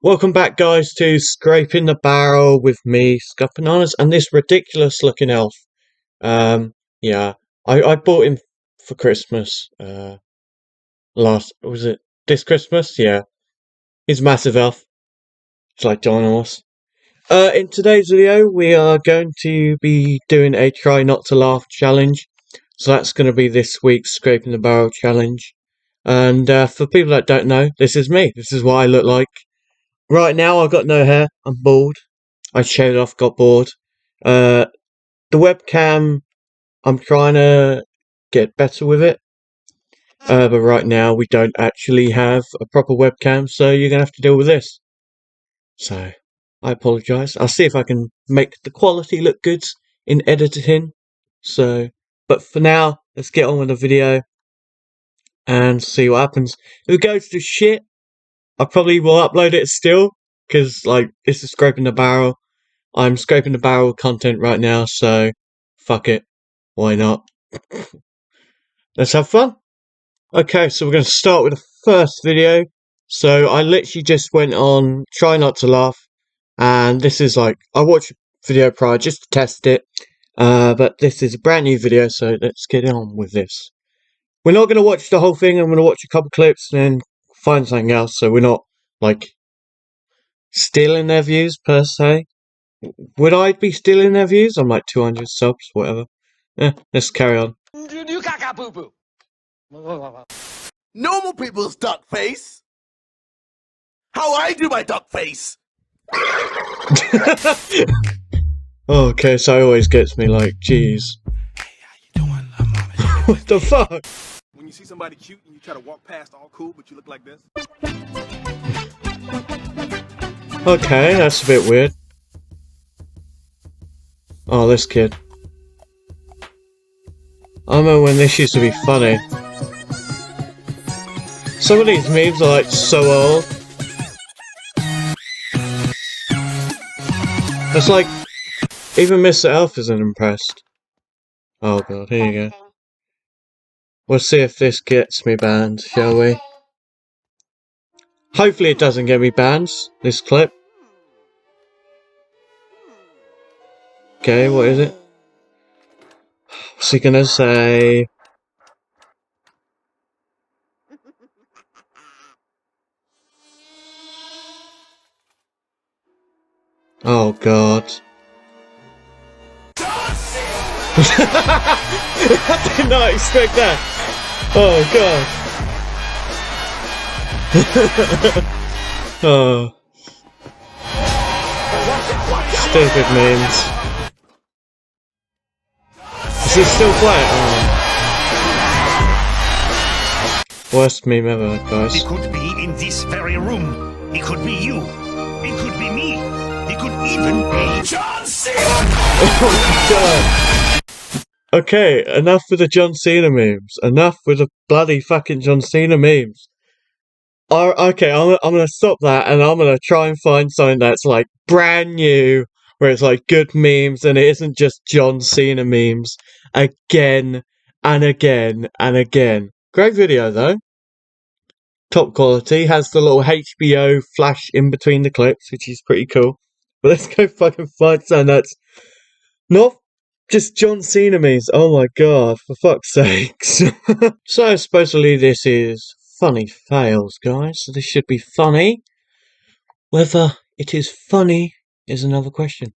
Welcome back, guys, to Scraping the Barrel with me, Scuff Bananas, and this ridiculous looking elf. Yeah, I bought him for Christmas. Was it this Christmas? Yeah, he's a massive elf. It's like dinosaurs. In today's video, we are going to be doing a try not to laugh challenge. So that's going to be this week's Scraping the Barrel challenge. And for people that don't know, this is me. This is what I look like. Right now, I've got no hair. I'm bald. I shaved off, got bored. The webcam, I'm trying to get better with it. But right now, we don't actually have a proper webcam, so you're going to have to deal with this. So, I apologise. I'll see if I can make the quality look good in editing. But for now, let's get on with the video and see what happens. If it goes to shit, I probably will upload it still, because, this is Scraping the Barrel. I'm scraping the barrel content right now, so fuck it. Why not? Let's have fun. Okay, so we're going to start with the first video. So I literally just went on Try Not to Laugh, and this is I watched a video prior just to test it, but this is a brand new video, so let's get on with this. We're not going to watch the whole thing. I'm going to watch a couple clips and then find something else, so we're not, stealing their views, per se. Would I be stealing their views? I'm like 200 subs, whatever. Let's carry on. You caca poo poo. Normal people's duck face. How I do my duck face. Okay, so it always gets me jeez. Hey, how you doing, mama? What the fuck? When you see somebody cute and you try to walk past all cool, but you look like this. Okay, that's a bit weird. Oh, this kid. I remember when this used to be funny. Some of these memes are so old. It's even Mr. Elf isn't impressed. Oh god, here you go. We'll see if this gets me banned, shall we? Hopefully it doesn't get me banned, this clip. Okay, what is it? What's he gonna say? Oh god. I did not expect that. Oh god. Oh. Stupid memes. Is it still quiet? Oh. Worst meme ever, guys. It could be in this very room. It could be you. It could be me. It could even be John Cena. Oh god. Okay, enough with the John Cena memes. Enough with the bloody fucking John Cena memes. Okay, I'm gonna stop that, and I'm gonna try and find something that's brand new, where it's good memes, and it isn't just John Cena memes again and again and again. Great video though. Top quality, has the little HBO flash in between the clips, which is pretty cool. But let's go fucking find something that's not just John Cena memes. Oh my god, for fuck's sakes. So supposedly this is funny fails, guys. So this should be funny. Whether it is funny is another question.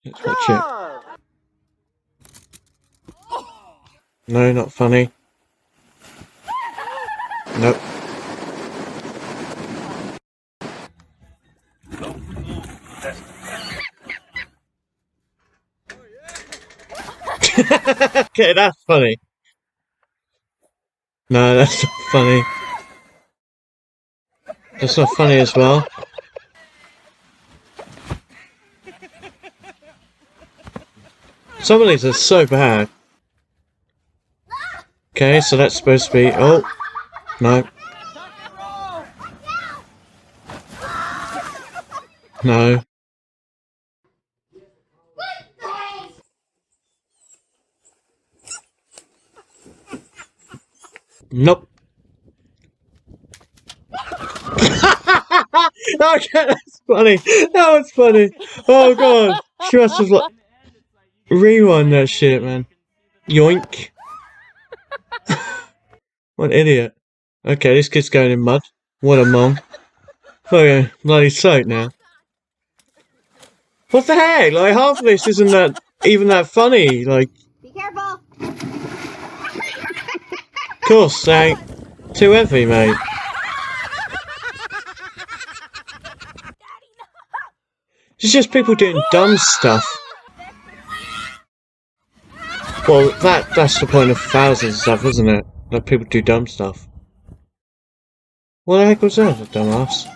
Let's watch it. No, not funny. Nope. Okay, that's funny. No, that's not funny. That's not funny as well. Some of these are so bad. Okay, so that's supposed to be... Oh! No. No. Nope. Okay, that's funny. That was funny. Oh god. She must have like rewind that shit, man. Yoink. What an idiot. Okay, this kid's going in mud. What a mong. Okay, bloody soaked now. What the heck? Like half of this isn't that even that funny. Like, Be careful. of course, they ain't too heavy, mate. It's just people doing dumb stuff. Well, that's the point of thousands of stuff, isn't it? That people do dumb stuff. What the heck was that, dumbass?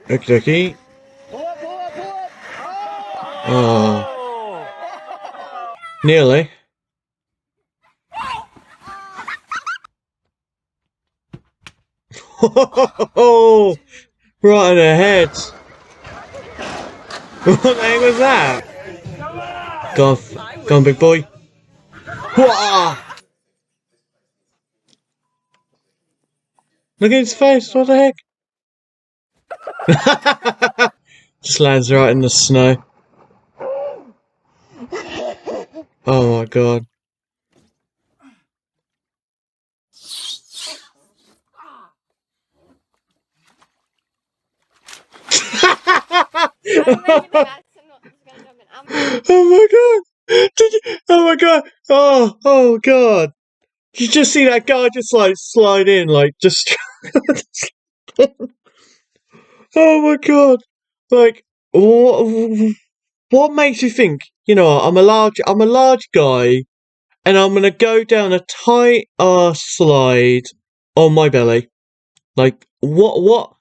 Okie dokie. Oh. Nearly. Oh, right in the head. What the heck was that? Go on, big boy. Whoa! Look at his face, what the heck? Just lands right in the snow. Oh my god. Oh my god! Did you? Oh my god! Oh god! Did you just see that guy just like slide in, like just? Oh my god! Like what makes you think? You know, I'm a large guy, and I'm gonna go down a tight ass slide on my belly. Like what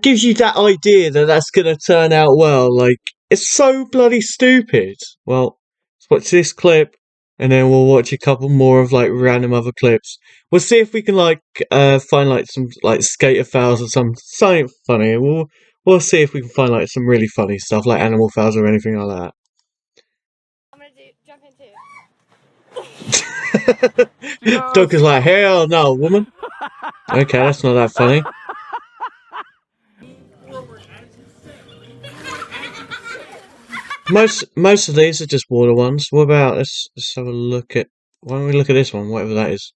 gives you that idea that that's gonna turn out well? Like, it's so bloody stupid. Well, let's watch this clip, and then we'll watch a couple more of like random other clips. We'll see if we can like find like some like skater fouls or something funny. We'll see if we can find like some really funny stuff like animal fouls or anything like that. I'm gonna jump into. Doug is like, hell no, woman. Okay, that's not that funny. Most of these are just water ones. What about let's have a look at why don't we look at this one, whatever that is.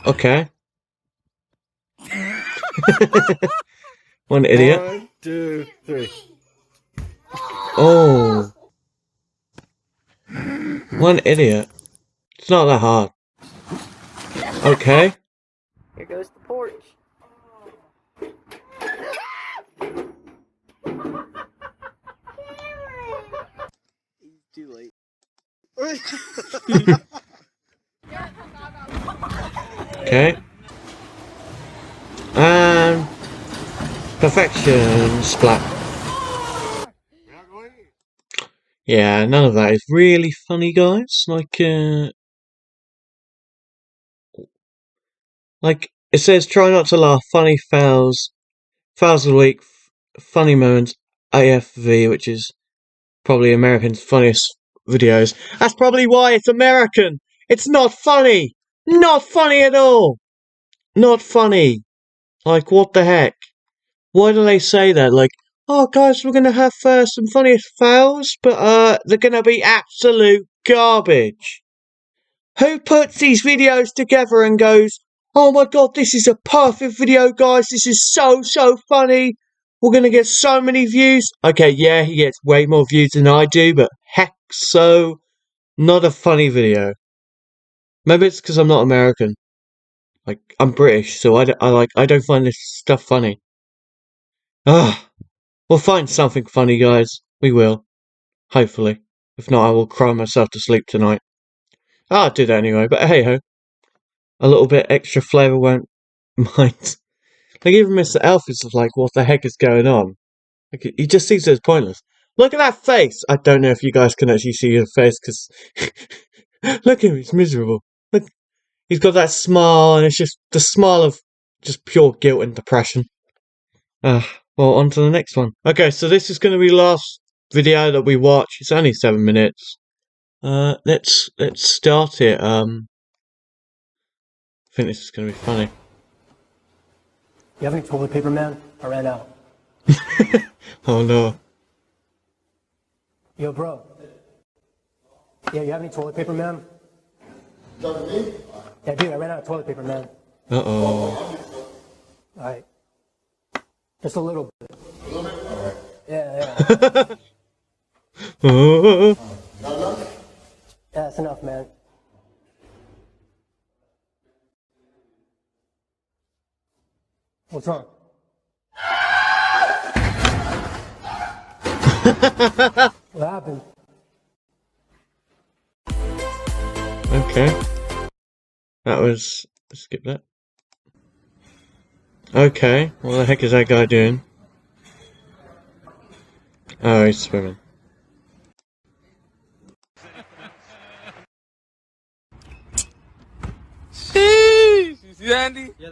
Okay. One idiot. 1, 2, 3. Oh. One idiot. It's not that hard. Okay. Here goes the porch. Too late. Okay. And perfection splat. Yeah, none of that is really funny, guys. Like it says, try not to laugh. Funny fouls of the week, funny moments. AFV, which is probably American's funniest videos. That's probably why it's American. It's not funny. Not funny at all. Not funny. Like, what the heck? Why do they say that? Like, oh, guys, we're gonna have some funniest fails, but they're gonna be absolute garbage. Who puts these videos together and goes, oh my god, this is a perfect video, guys. This is so funny. We're gonna get so many views. Okay, yeah, he gets way more views than I do, but heck, so not a funny video. Maybe it's because I'm not American. Like, I'm British, so I don't find this stuff funny. Ah, we'll find something funny, guys. We will. Hopefully. If not, I will cry myself to sleep tonight. I'll do that anyway, but hey ho. A little bit extra flavour won't mind. Like, even Mr. Elf is like, what the heck is going on? Like, he just seems so pointless. Look at that face! I don't know if you guys can actually see his face, because... Look at him, he's miserable. Look, he's got that smile, and it's just the smile of just pure guilt and depression. Well, on to the next one. Okay, so this is going to be the last video that we watch. It's only 7 minutes. Let's start it. I think this is going to be funny. You have any toilet paper, man? I ran out. Oh no. Yo, bro. Yeah, you have any toilet paper, man? Yeah, dude, I ran out of toilet paper, man. Uh-oh. Alright. Just a little bit. A little bit? Alright. Yeah. Oh. Yeah, that's enough, man. What's wrong? What happened? Okay. That was... skip that. Okay, what the heck is that guy doing? Oh, he's swimming. Sheesh! You see Andy? Yeah.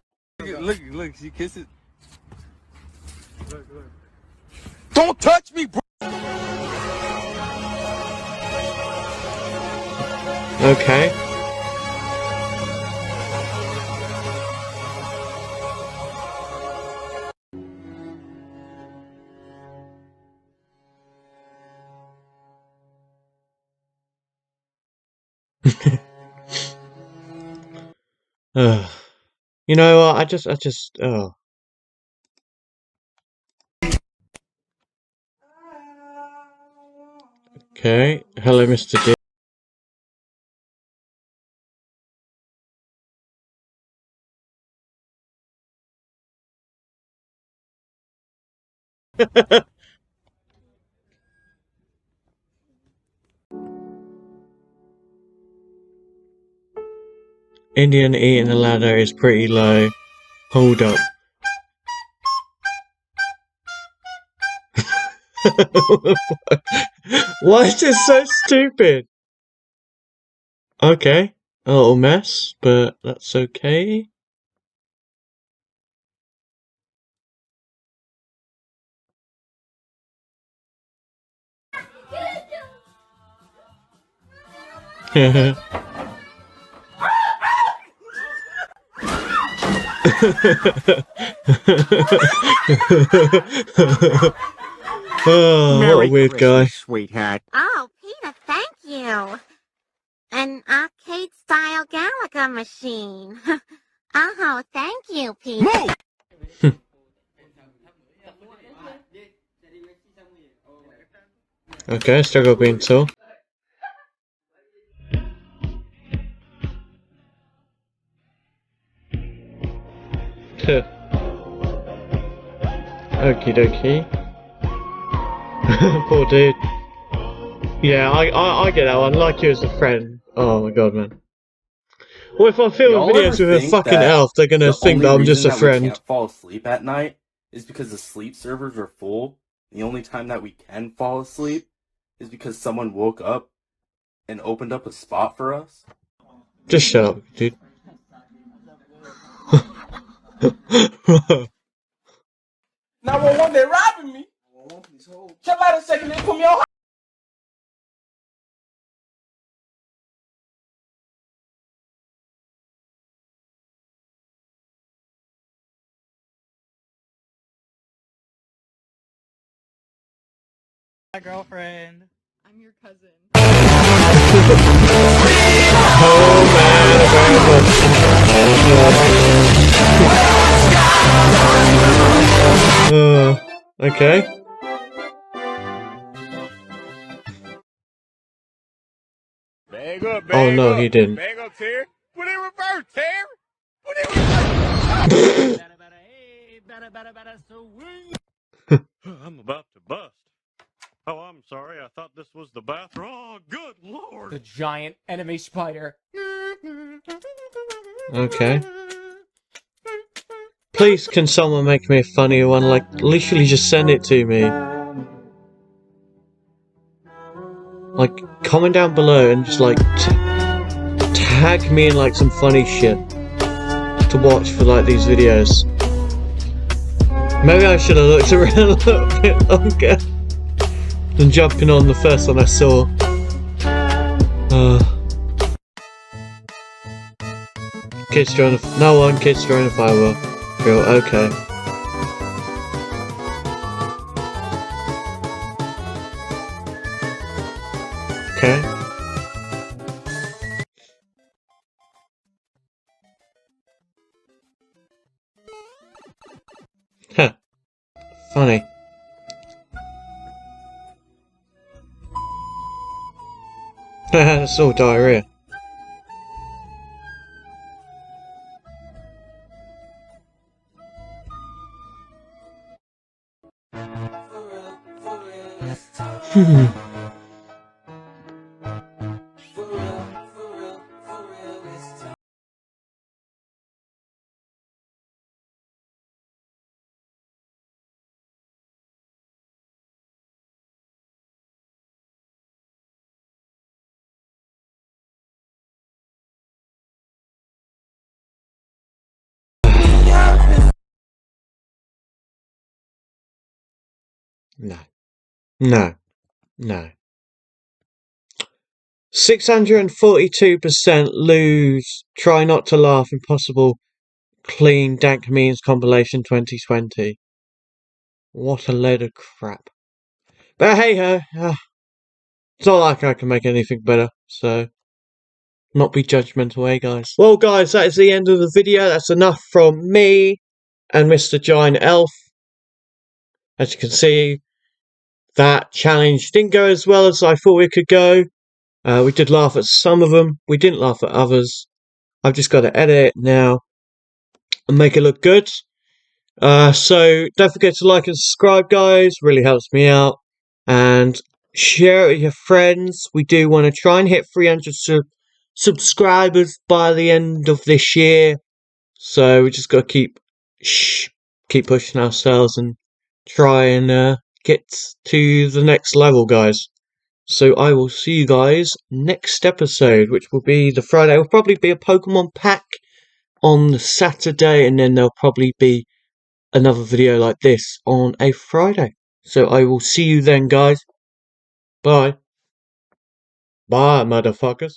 Look, she kisses. Look. Don't touch me, bro! Okay. You know what? I just. Oh. Okay. Hello, Mr. D. Indian eating the ladder is pretty low. Hold up. Why is this so stupid? Okay. A little mess, but that's okay. Oh, what a weird guy. Sweetheart. Oh, Peter, thank you. An arcade-style Galaga machine. Oh, thank you, Peter. Okay, struggle being tall. Okie dokie. Poor dude. Yeah, I get that one. Like you as a friend. Oh my god, man. Well, if I film videos with a fucking elf, they're gonna think that I'm just a friend. We can't fall asleep at night is because the sleep servers are full. The only time that we can fall asleep is because someone woke up and opened up a spot for us. Just shut up, dude. 911, they're robbing me. Chill out a second, they put me on. My girlfriend. I'm your cousin. Oh man, okay. Oh no, he didn't. Bag up, Terry. Put it reverse, Terry. Put it reverse. I'm about to bust. Oh, I'm sorry. I thought this was the bathroom. Oh, good lord. The giant enemy spider. Okay. Please, can someone make me a funny one? Like, literally just send it to me. Like, comment down below and just like tag me in like some funny shit to watch for like these videos. Maybe I should have looked around a little bit longer than jumping on the first one I saw. Kids throwing no one, kids throwing a firework. Drill, okay. Okay. Huh. Funny. It's all diarrhea. No. No. No. 642% lose. Try not to laugh. Impossible. Clean Dank Memes compilation 2020. What a load of crap. But hey ho. It's not like I can make anything better. So, not be judgmental, eh, guys? Well, guys, that is the end of the video. That's enough from me and Mr. Giant Elf. As you can see, that challenge didn't go as well as I thought it could go. We did laugh at some of them. We didn't laugh at others. I've just got to edit it now and make it look good. So don't forget to like and subscribe, guys. Really helps me out. And share it with your friends. We do want to try and hit 300 subscribers by the end of this year. So we just got to keep pushing ourselves and try and get to the next level, guys. So I will see you guys next episode, which will be the Friday. It will probably be a Pokemon pack on the Saturday, and then there'll probably be another video like this on a Friday. So I will see you then, guys. Bye. Bye, motherfuckers.